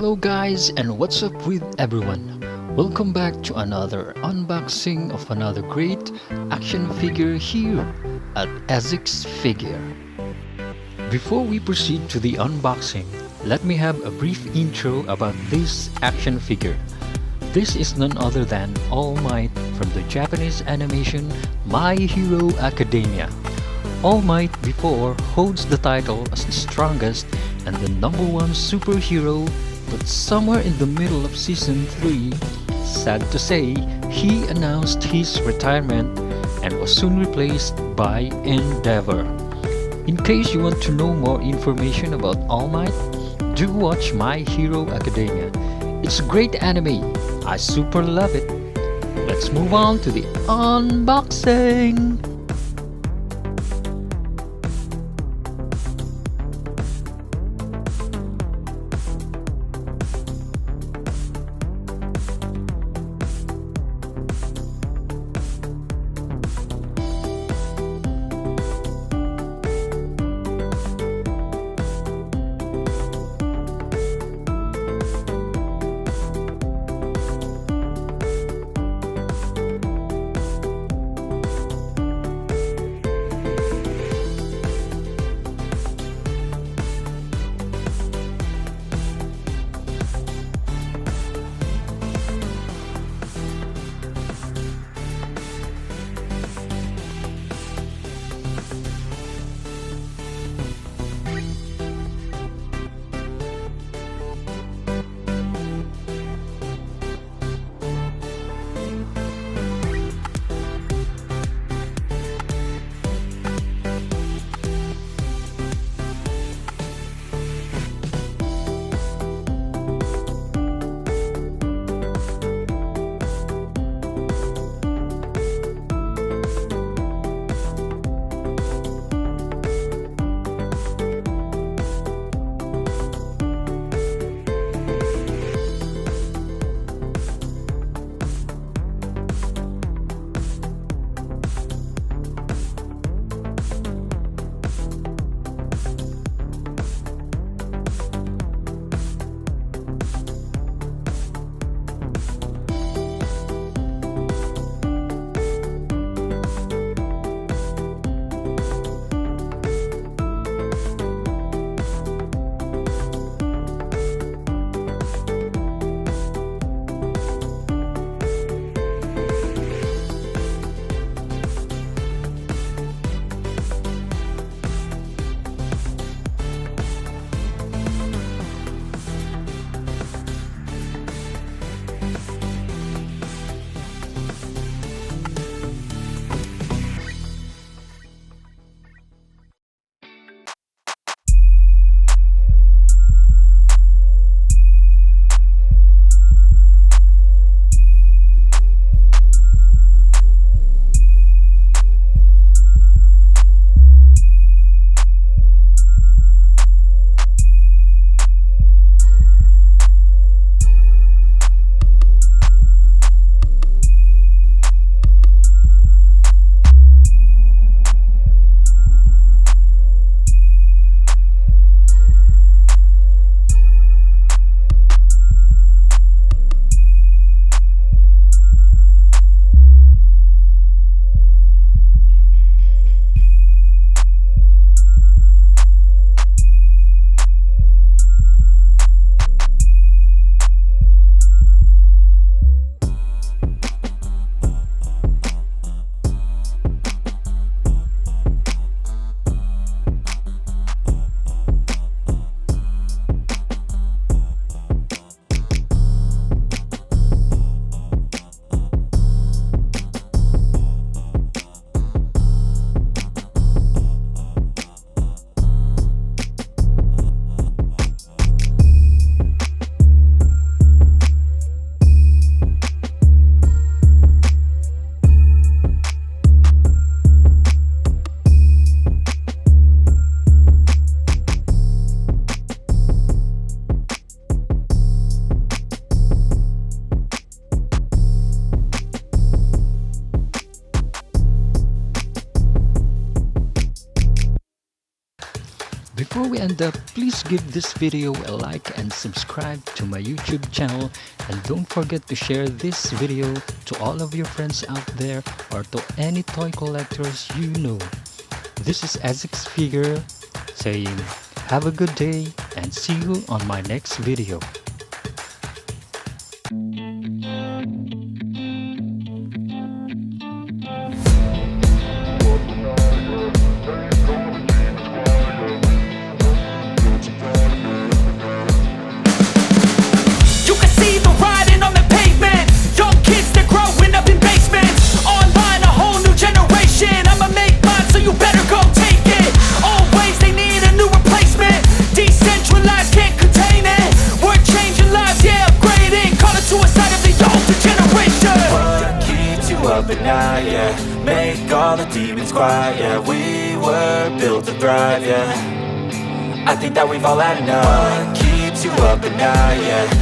Hello guys, and what's up with everyone? Welcome back to another unboxing of another great action figure here at Essex Figure. Before we proceed to the unboxing, let me have a brief intro about this action figure. This is none other than Almight from the Japanese animation My Hero Academia. Almight before holds the title as the strongest and the #1 superhero, but somewhere in the middle of season 3, sad to say, he announced his retirement and was soon replaced by Endeavor. In case you want to know more information about Almight, do watch My Hero Academia. It's a great anime. I super love it. Let's move on to the unboxing. and please give this video a like and subscribe to my YouTube channel, and don't forget to share this video to all of your friends out there or to any toy collectors you know. This is Essex Figure saying have a good day and see you on my next video. But now, yeah, make all the demons quiet, yeah. We were built to thrive, yeah. I think that we've all had enough. What keeps you up at night, yeah.